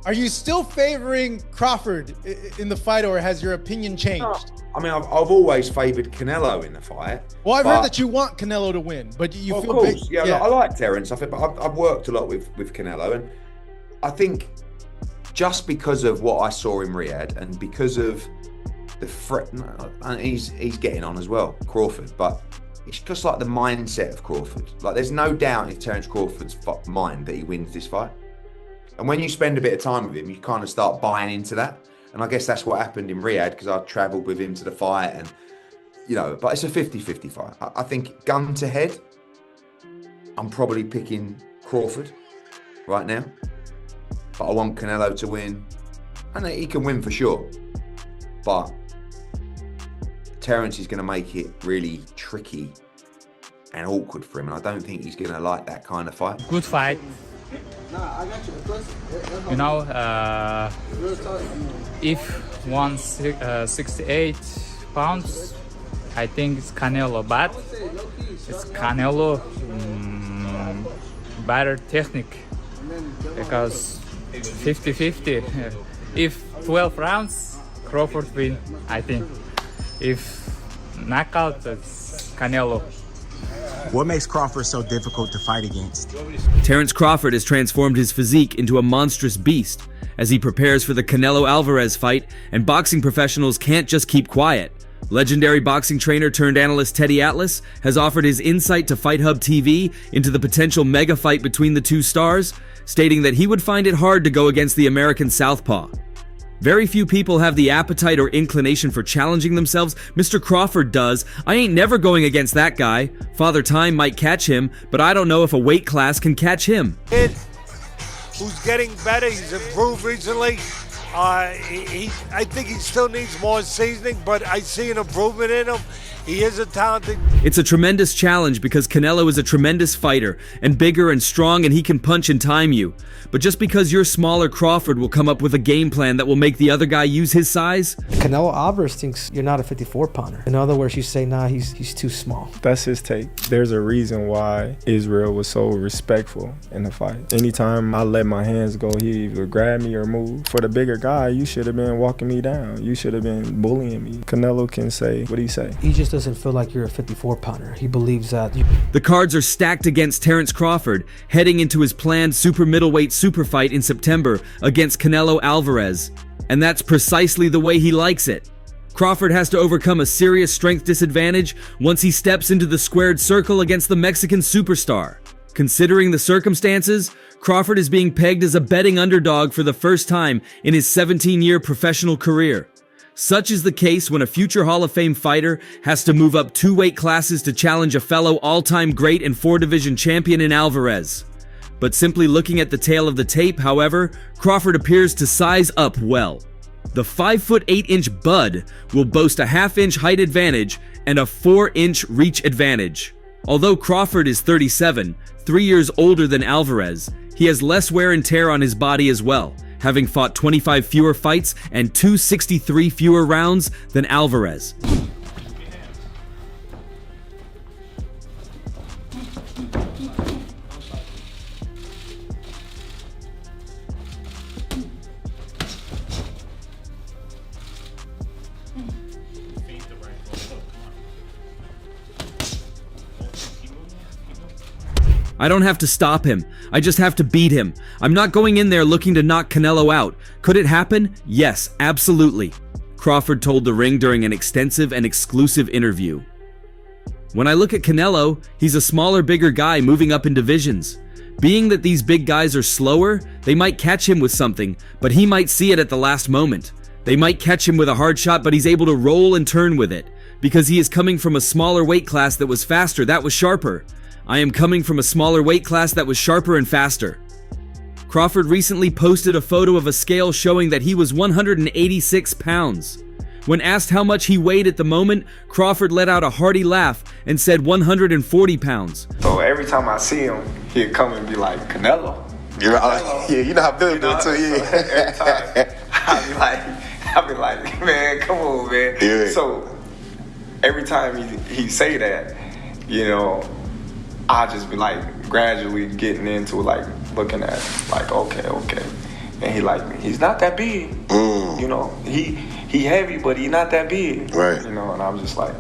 Are you still favoring Crawford in the fight, or has your opinion changed? No, I mean, I've always favoured Canelo in the fight. Well, I've heard that you want Canelo to win, but you feel... Of course, yeah. I like Terence. But I've worked a lot with Canelo, and I think just because of what I saw in Riyadh and because of the threat, and he's getting on as well, Crawford, but it's just like the mindset of Crawford. Like, there's no doubt in Terence Crawford's mind that he wins this fight. And when you spend a bit of time with him, you kind of start buying into that. And I guess that's what happened in Riyadh, because I travelled with him to the fight, and, you know, but it's a 50-50 fight. I think gun to head, I'm probably picking Crawford right now. But I want Canelo to win. And he can win for sure. But Terence is going to make it really tricky and awkward for him. And I don't think he's going to like that kind of fight. Good fight. You know, if 168 pounds, I think it's Canelo, but it's Canelo better technique, because 50-50. If 12 rounds, Crawford win, I think. If knockout, it's Canelo. What makes Crawford so difficult to fight against? Terence Crawford has transformed his physique into a monstrous beast as he prepares for the Canelo Alvarez fight, and boxing professionals can't just keep quiet. Legendary boxing trainer turned analyst Teddy Atlas has offered his insight to Fight Hub TV into the potential mega fight between the two stars, stating that he would find it hard to go against the American southpaw. Very few people have the appetite or inclination for challenging themselves. Mr. Crawford does. I ain't never going against that guy. Father Time might catch him, but I don't know if a weight class can catch him. Kid who's getting better. He's improved recently. I think he still needs more seasoning, but I see an improvement in him. He is a talented... It's a tremendous challenge because Canelo is a tremendous fighter, and bigger and strong, and he can punch and time you. But just because you're smaller, Crawford will come up with a game plan that will make the other guy use his size? Canelo Alvarez thinks you're not a 54-pounder. In other words, you say, nah, he's too small. That's his take. There's a reason why Israel was so respectful in the fight. Anytime I let my hands go, he either grab me or move. For the bigger guy, you should have been walking me down. You should have been bullying me. Canelo can say, what do you say? He just doesn't feel like you're a 54-pounder. He believes that... The cards are stacked against Terence Crawford, heading into his planned super middleweight super fight in September against Canelo Alvarez. And that's precisely the way he likes it. Crawford has to overcome a serious strength disadvantage once he steps into the squared circle against the Mexican superstar. Considering the circumstances, Crawford is being pegged as a betting underdog for the first time in his 17-year professional career. Such is the case when a future Hall of Fame fighter has to move up 2 weight classes to challenge a fellow all-time great and 4-division champion in Alvarez. But simply looking at the tail of the tape, however, Crawford appears to size up well. The 5'8" Bud will boast a half-inch height advantage and a 4-inch reach advantage. Although Crawford is 37, 3 years older than Alvarez, he has less wear and tear on his body as well, having fought 25 fewer fights and 263 fewer rounds than Alvarez. I don't have to stop him. I just have to beat him. I'm not going in there looking to knock Canelo out. Could it happen? Yes, absolutely. Crawford told The Ring during an extensive and exclusive interview. When I look at Canelo, he's a smaller, bigger guy moving up in divisions. Being that these big guys are slower, they might catch him with something, but he might see it at the last moment. They might catch him with a hard shot, but he's able to roll and turn with it. Because he is coming from a smaller weight class that was faster, that was sharper. I am coming from a smaller weight class that was sharper and faster. Crawford recently posted a photo of a scale showing that he was 186 pounds. When asked how much he weighed at the moment, Crawford let out a hearty laugh and said 140 pounds. So every time I see him, he'd come and be like, Canelo. Yeah, you know how Billy do it too, yeah. So every time, I'd be like, man, come on, man. Yeah. So every time he say that, you know, I just be like gradually getting into like looking at like, okay. And he like me. He's not that big. You know, he heavy, but he not that big. Right. You know, and I was just like,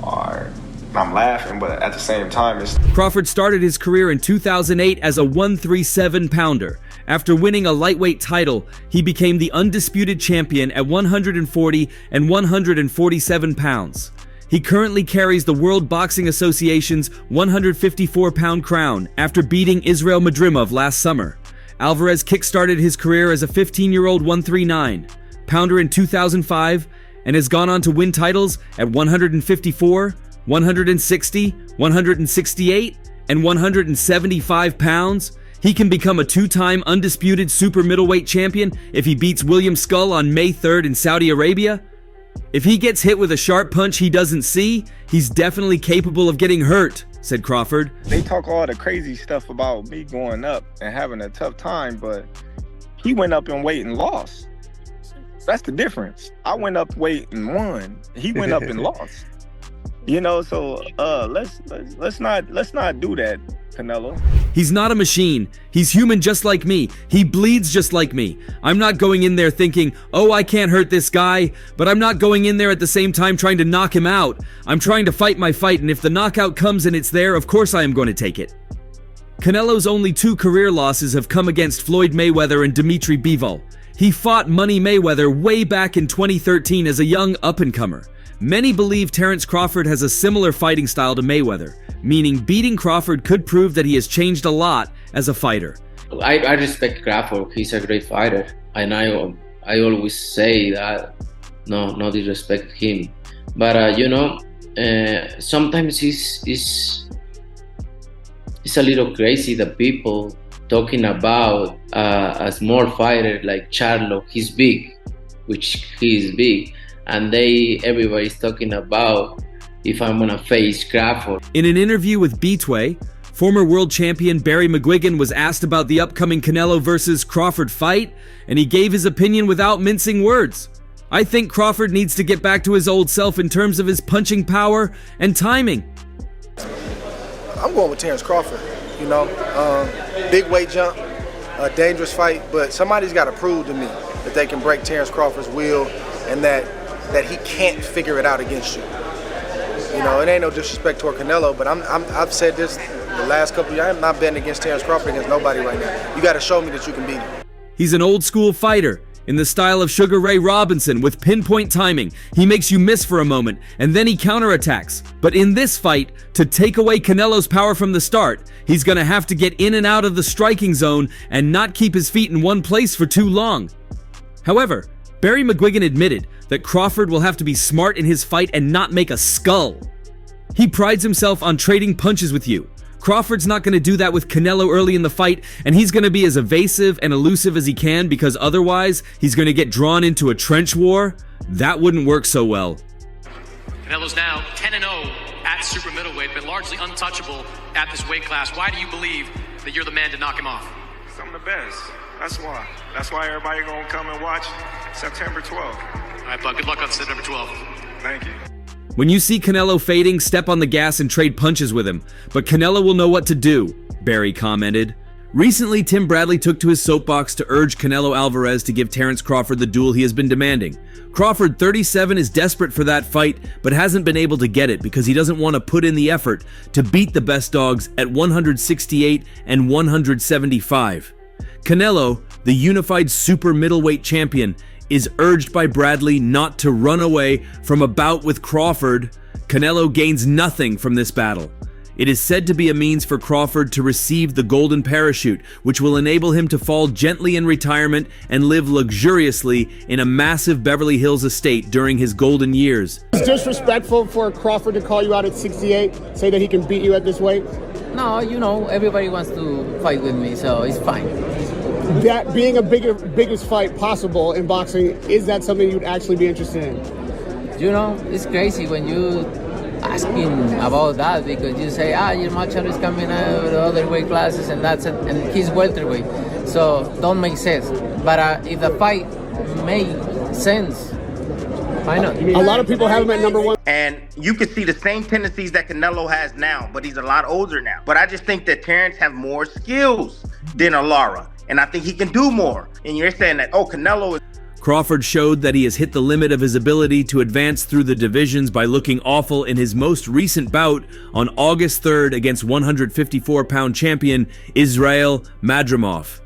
all right. I'm laughing, but at the same time, it's... Crawford started his career in 2008 as a 137 pounder. After winning a lightweight title, he became the undisputed champion at 140 and 147 pounds. He currently carries the World Boxing Association's 154-pound crown after beating Israel Madrimov last summer. Alvarez kickstarted his career as a 15-year-old 139 pounder in 2005 and has gone on to win titles at 154, 160, 168, and 175 pounds. He can become a two-time undisputed super middleweight champion if he beats William Skull on May 3rd in Saudi Arabia. If he gets hit with a sharp punch he doesn't see, he's definitely capable of getting hurt, said Crawford. They talk all the crazy stuff about me going up and having a tough time, but he went up in weight and lost. That's the difference. I went up weight and won. He went up and lost. You know, so let's not do that, Canelo. He's not a machine. He's human just like me. He bleeds just like me. I'm not going in there thinking, oh, I can't hurt this guy, but I'm not going in there at the same time trying to knock him out. I'm trying to fight my fight, and if the knockout comes and it's there, of course I am going to take it. Canelo's only 2 career losses have come against Floyd Mayweather and Dimitri Bivol. He fought Money Mayweather way back in 2013 as a young up-and-comer. Many believe Terence Crawford has a similar fighting style to Mayweather, meaning beating Crawford could prove that he has changed a lot as a fighter. I respect Crawford. He's a great fighter, and I always say that no disrespect him, but you know, sometimes it's a little crazy that people talking about a small fighter like Charlo. He's big, which he is big. And everybody's talking about if I'm gonna face Crawford. In an interview with Betway, former world champion Barry McGuigan was asked about the upcoming Canelo versus Crawford fight, and he gave his opinion without mincing words. I think Crawford needs to get back to his old self in terms of his punching power and timing. I'm going with Terence Crawford, you know. Big weight jump, a dangerous fight, but somebody's got to prove to me that they can break Terence Crawford's will and that he can't figure it out against you. You know, it ain't no disrespect toward Canelo, but I've said this the last couple of years. I'm not betting against Terence Crawford against nobody right now. You got to show me that you can beat him. He's an old school fighter in the style of Sugar Ray Robinson with pinpoint timing. He makes you miss for a moment and then he counterattacks. But in this fight, to take away Canelo's power from the start, he's gonna have to get in and out of the striking zone and not keep his feet in one place for too long. However, Barry McGuigan admitted that Crawford will have to be smart in his fight and not make a skull. He prides himself on trading punches with you. Crawford's not going to do that with Canelo early in the fight, and he's going to be as evasive and elusive as he can because otherwise he's going to get drawn into a trench war. That wouldn't work so well. Canelo's now 10-0 at super middleweight, but largely untouchable at this weight class. Why do you believe that you're the man to knock him off? Because I'm the best. That's why. That's why everybody gonna come and watch September 12th. All right, bud. Good luck on September 12th. Thank you. When you see Canelo fading, step on the gas and trade punches with him. But Canelo will know what to do, Barry commented. Recently, Tim Bradley took to his soapbox to urge Canelo Alvarez to give Terence Crawford the duel he has been demanding. Crawford, 37, is desperate for that fight, but hasn't been able to get it because he doesn't want to put in the effort to beat the best dogs at 168 and 175. Canelo, the unified super middleweight champion, is urged by Bradley not to run away from a bout with Crawford. Canelo gains nothing from this battle. It is said to be a means for Crawford to receive the golden parachute, which will enable him to fall gently in retirement and live luxuriously in a massive Beverly Hills estate during his golden years. It's disrespectful for Crawford to call you out at 68, say that he can beat you at this weight? No, you know, everybody wants to fight with me, so it's fine. That being a biggest fight possible in boxing, is that something you'd actually be interested in? You know, it's crazy when you asking about that because you say, your matchup is coming out of the other weight classes and that's it, and he's welterweight, so don't make sense. But if the fight made sense, why not? A lot of people have him at number 1. And you can see the same tendencies that Canelo has now, but he's a lot older now. But I just think that Terence have more skills than Lara. and I think he can do more. And you're saying that, oh, Canelo is... Crawford showed that he has hit the limit of his ability to advance through the divisions by looking awful in his most recent bout on August 3rd against 154-pound champion Israel Madrimov.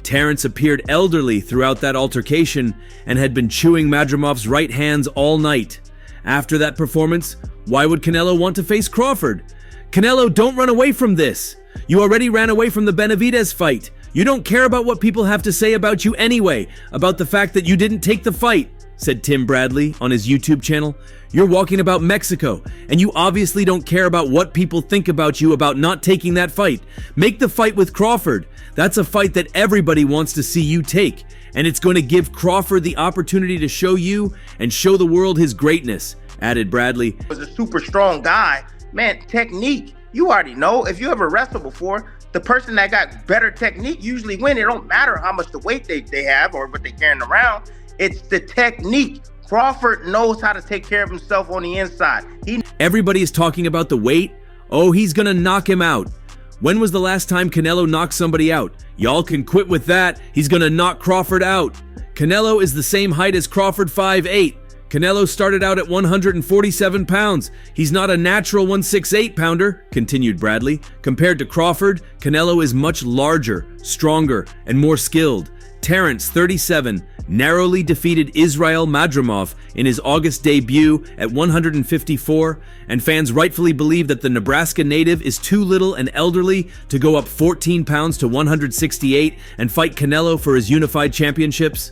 Terence appeared elderly throughout that altercation and had been chewing Madrimov's right hands all night. After that performance, why would Canelo want to face Crawford? Canelo, don't run away from this. You already ran away from the Benavidez fight. You don't care about what people have to say about you anyway, about the fact that you didn't take the fight, said Tim Bradley on his YouTube channel. You're walking about Mexico, and you obviously don't care about what people think about you about not taking that fight. Make the fight with Crawford. That's a fight that everybody wants to see you take, and it's going to give Crawford the opportunity to show you and show the world his greatness, added Bradley. Was a super strong guy. Man, technique. You already know. If you ever wrestled before, the person that got better technique usually win. It don't matter how much the weight they have or what they're carrying around. It's the technique. Crawford knows how to take care of himself on the inside. Everybody is talking about the weight. Oh, he's gonna knock him out. When was the last time Canelo knocked somebody out? Y'all can quit with that. He's gonna knock Crawford out. Canelo is the same height as Crawford, 5'8". Canelo started out at 147 pounds. He's not a natural 168 pounder, continued Bradley. Compared to Crawford, Canelo is much larger, stronger, and more skilled. Terence, 37, narrowly defeated Israel Madrimov in his August debut at 154, and fans rightfully believe that the Nebraska native is too little and elderly to go up 14 pounds to 168 and fight Canelo for his unified championships.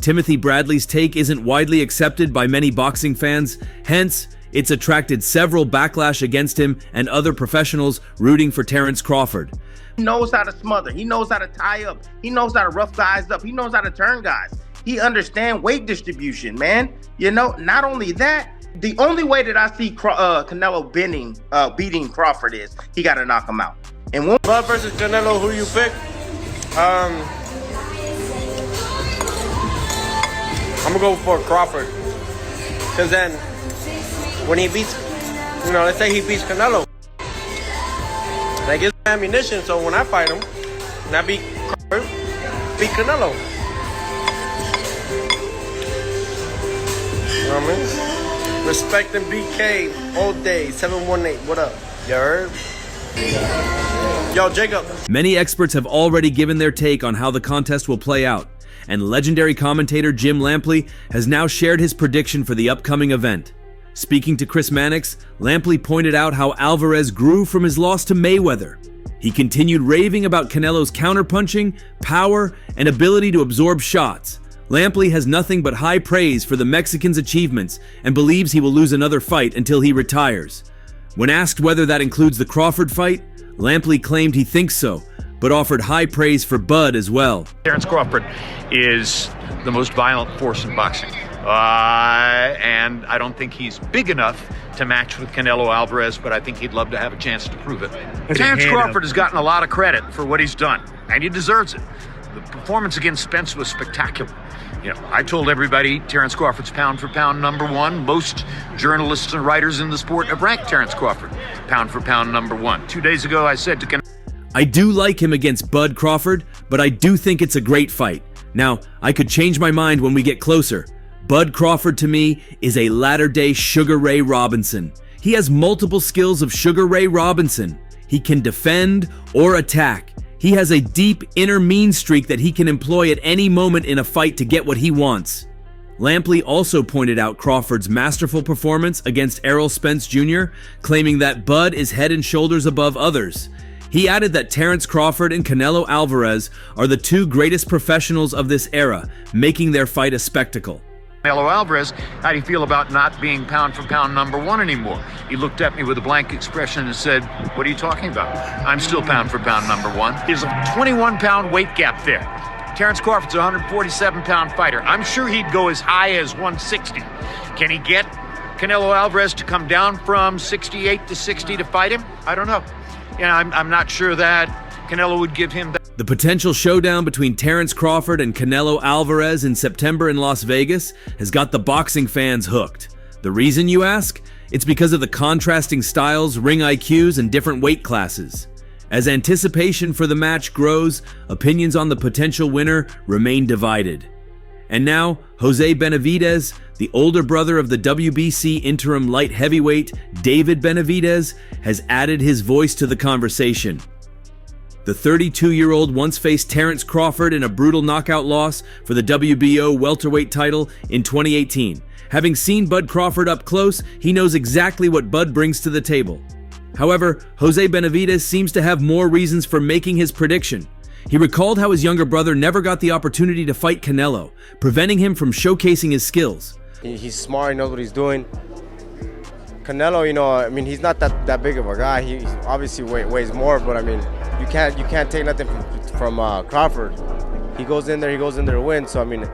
Timothy Bradley's take isn't widely accepted by many boxing fans, hence, it's attracted several backlash against him and other professionals rooting for Terence Crawford. He knows how to smother. He knows how to tie up. He knows how to rough guys up. He knows how to turn guys. He understands weight distribution, man. You know, not only that, the only way that I see Canelo beating Crawford is he got to knock him out. And when Bud versus Canelo, who you pick? I'm gonna go for Crawford, because then when he beats, let's say he beats Canelo, that gives me ammunition. So when I fight him, and I beat Crawford, beat Canelo. You know what I mean? Respect and BK all day. 718. What up? You heard? Yo, Jacob. Many experts have already given their take on how the contest will play out, and legendary commentator Jim Lampley has now shared his prediction for the upcoming event. Speaking to Chris Mannix, Lampley pointed out how Alvarez grew from his loss to Mayweather. He continued raving about Canelo's counterpunching, power, and ability to absorb shots. Lampley has nothing but high praise for the Mexican's achievements and believes he will lose another fight until he retires. When asked whether that includes the Crawford fight, Lampley claimed he thinks so, but offered high praise for Bud as well. Terence Crawford is the most violent force in boxing. And I don't think he's big enough to match with Canelo Alvarez, but I think he'd love to have a chance to prove it. Terence Crawford has gotten a lot of credit for what he's done, and he deserves it. The performance against Spence was spectacular. I told everybody Terence Crawford's pound for pound number one. Most journalists and writers in the sport have ranked Terence Crawford pound for pound number one. 2 days ago, I said to Canelo, I do like him against Bud Crawford, but I do think it's a great fight. Now, I could change my mind when we get closer. Bud Crawford to me is a latter-day Sugar Ray Robinson. He has multiple skills of Sugar Ray Robinson. He can defend or attack. He has a deep inner mean streak that he can employ at any moment in a fight to get what he wants. Lampley also pointed out Crawford's masterful performance against Errol Spence Jr., claiming that Bud is head and shoulders above others. He added that Terence Crawford and Canelo Alvarez are the two greatest professionals of this era, making their fight a spectacle. Canelo Alvarez, how do you feel about not being pound for pound number one anymore? He looked at me with a blank expression and said, what are you talking about? I'm still pound for pound number one. There's a 21-pound weight gap there. Terence Crawford's a 147-pound fighter. I'm sure he'd go as high as 160. Can he get Canelo Alvarez to come down from 68 to 60 to fight him? I don't know. I'm not sure that Canelo would give him that. The potential showdown between Terence Crawford and Canelo Alvarez in September in Las Vegas has got the boxing fans hooked. The reason, you ask? It's because of the contrasting styles, ring IQs, and different weight classes. As anticipation for the match grows, opinions on the potential winner remain divided. And now, Jose Benavidez, the older brother of the WBC interim light heavyweight David Benavidez, has added his voice to the conversation. The 32-year-old once faced Terence Crawford in a brutal knockout loss for the WBO welterweight title in 2018. Having seen Bud Crawford up close, he knows exactly what Bud brings to the table. However, Jose Benavidez seems to have more reasons for making his prediction. He recalled how his younger brother never got the opportunity to fight Canelo, preventing him from showcasing his skills. He's smart, he knows what he's doing. Canelo, you know, I mean, he's not that big of a guy. He obviously weighs more, but I mean, you can't take nothing from Crawford. He goes in there to win. So I mean,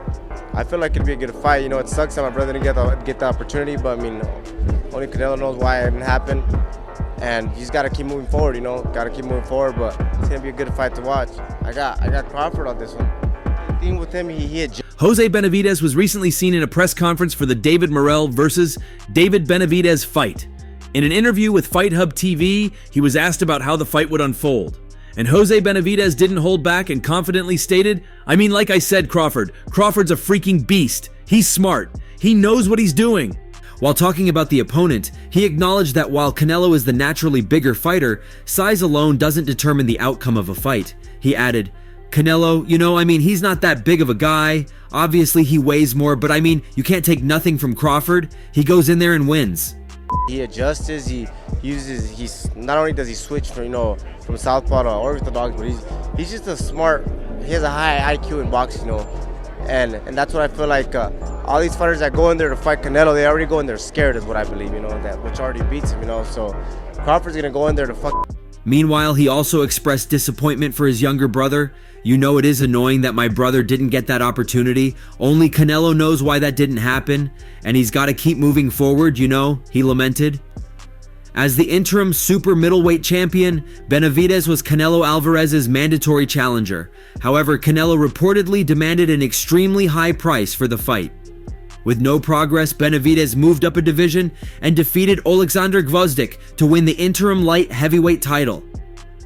I feel like it'd be a good fight. You know, it sucks that my brother didn't get the opportunity, but I mean, only Canelo knows why it didn't happen. And he's got to keep moving forward, you know, but it's going to be a good fight to watch. I got Crawford on this one. The thing with him, he had... Jose Benavidez was recently seen in a press conference for the David Morrell versus David Benavidez fight. In an interview with Fight Hub TV, he was asked about how the fight would unfold. And Jose Benavidez didn't hold back and confidently stated, "I mean, like I said, Crawford's a freaking beast. He's smart. He knows what he's doing." While talking about the opponent, he acknowledged that while Canelo is the naturally bigger fighter, size alone doesn't determine the outcome of a fight. He added, "Canelo, you know, I mean, he's not that big of a guy. Obviously, he weighs more, but I mean, you can't take nothing from Crawford. He goes in there and wins." He adjusts, he's not only does he switch from southpaw to orthodox, but he's just he has a high IQ in boxing, you know. And that's what I feel like all these fighters that go in there to fight Canelo, they already go in there scared is what I believe, you know, which already beats him, you know. So Crawford's gonna go in there to fuck. Meanwhile, he also expressed disappointment for his younger brother. "You know, it is annoying that my brother didn't get that opportunity. Only Canelo knows why that didn't happen, and he's got to keep moving forward, you know," he lamented. As the interim super middleweight champion, Benavidez was Canelo Alvarez's mandatory challenger. However, Canelo reportedly demanded an extremely high price for the fight. With no progress, Benavidez moved up a division and defeated Alexander Gvozdyk to win the interim light heavyweight title.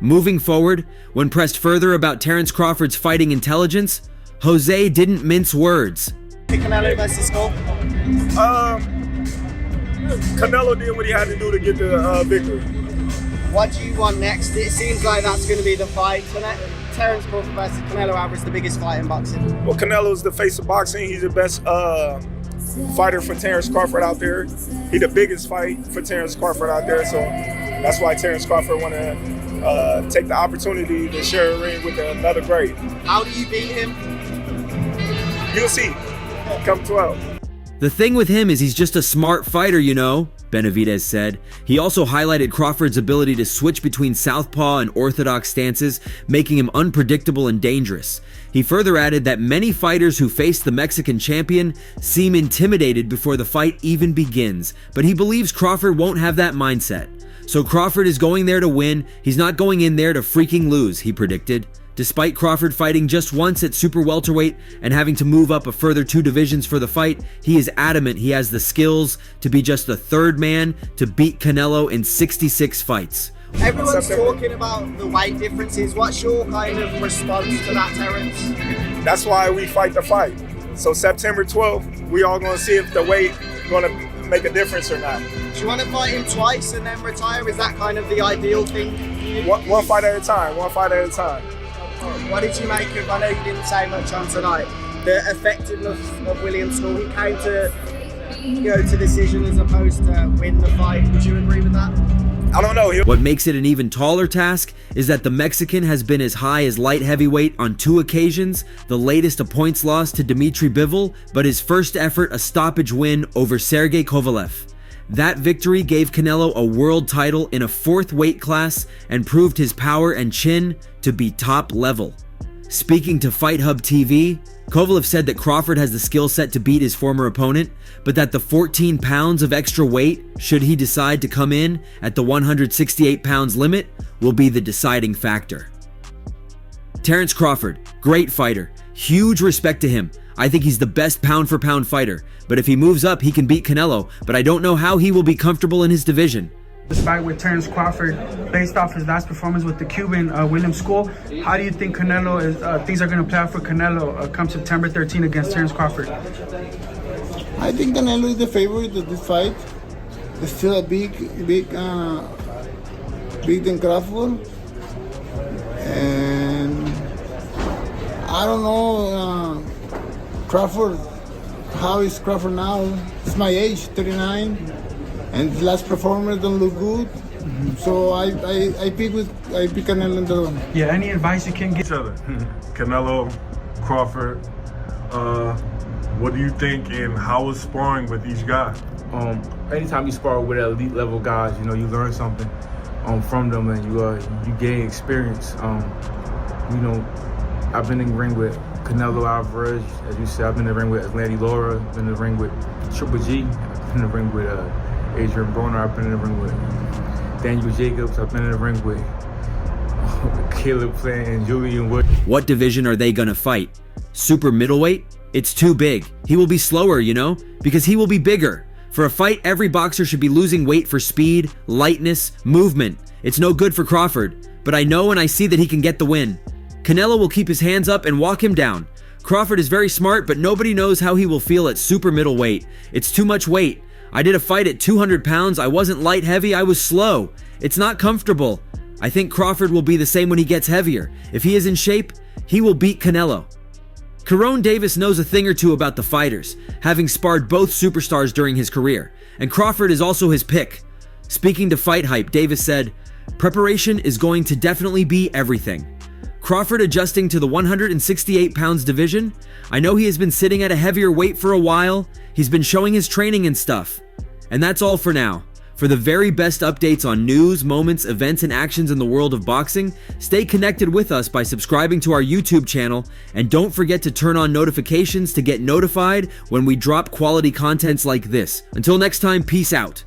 Moving forward, when pressed further about Terence Crawford's fighting intelligence, Jose didn't mince words. Canelo versus Skull? Canelo did what he had to do to get the victory. What do you want next? It seems like that's going to be the fight. Terence Crawford versus Canelo Alvarez, the biggest fight in boxing. Well, Canelo's the face of boxing. He's the best fighter for Terence Crawford out there. He's the biggest fight for Terence Crawford out there. So that's why Terence Crawford want to take the opportunity to share a ring with another great. How do you beat him? You'll see. Come 12. The thing with him is he's just a smart fighter, you know, Benavidez said. He also highlighted Crawford's ability to switch between southpaw and orthodox stances, making him unpredictable and dangerous. He further added that many fighters who face the Mexican champion seem intimidated before the fight even begins, but he believes Crawford won't have that mindset. So Crawford is going there to win, he's not going in there to freaking lose, he predicted. Despite Crawford fighting just once at super welterweight and having to move up a further 2 divisions for the fight, he is adamant he has the skills to be just the third man to beat Canelo in 66 fights. Everyone's talking about the weight differences. What's your kind of response to that, Terence? That's why we fight the fight. So September 12th, we all going to see if the weight going to make a difference or not. Do you want to fight him twice and then retire? Is that kind of the ideal thing? One fight at a time, one fight at a time. What did you make of, I know you didn't say much on tonight, the effectiveness of William Skull? He came to go to decision as opposed to win the fight. Would you agree with that? I don't know. What makes it an even taller task is that the Mexican has been as high as light heavyweight on 2 occasions, the latest a points loss to Dmitry Bivol, but his first effort a stoppage win over Sergey Kovalev. That victory gave Canelo a world title in a 4th weight class and proved his power and chin to be top level. Speaking to Fight Hub TV, Kovalev said that Crawford has the skill set to beat his former opponent, but that the 14 pounds of extra weight, should he decide to come in at the 168 pounds limit, will be the deciding factor. Terence Crawford, great fighter, huge respect to him. I think he's the best pound for pound fighter, but if he moves up, he can beat Canelo, but I don't know how he will be comfortable in his division. This fight with Terence Crawford, based off his last performance with the Cuban William School, how do you think Canelo is? Things are going to play out for Canelo come September 13 against Terence Crawford? I think Canelo is the favorite of this fight. It's still a big than Crawford, and I don't know Crawford. How is Crawford now? It's my age, 39, and his last performance don't look good. So I pick Canelo in the one. Yeah. Any advice you can give? Each other, Canelo, Crawford. What do you think, and how is sparring with each guy? Anytime you spar with elite level guys, you know, you learn something from them, and you gain experience. You know, I've been in the ring with Canelo Alvarez, as you said. I've been in the ring with Landy Laura. I've been in the ring with Triple G. I've been in the ring with Adrian Broner. I've been in the ring with Daniel Jacobs. I've been in the ring with Caleb Plant and Julian Wood. What division are they gonna fight? Super middleweight? It's too big. He will be slower, you know, because he will be bigger. For a fight, every boxer should be losing weight for speed, lightness, movement. It's no good for Crawford, but I know and I see that he can get the win. Canelo will keep his hands up and walk him down. Crawford is very smart, but nobody knows how he will feel at super middleweight. It's too much weight. I did a fight at 200 pounds. I wasn't light heavy, I was slow. It's not comfortable. I think Crawford will be the same when he gets heavier. If he is in shape, he will beat Canelo. Carone Davis knows a thing or two about the fighters, having sparred both superstars during his career, and Crawford is also his pick. Speaking to Fight Hype, Davis said, "Preparation is going to definitely be everything." Crawford adjusting to the 168 pounds division? I know he has been sitting at a heavier weight for a while. He's been showing his training and stuff. And that's all for now. For the very best updates on news, moments, events, and actions in the world of boxing, stay connected with us by subscribing to our YouTube channel, and don't forget to turn on notifications to get notified when we drop quality contents like this. Until next time, peace out.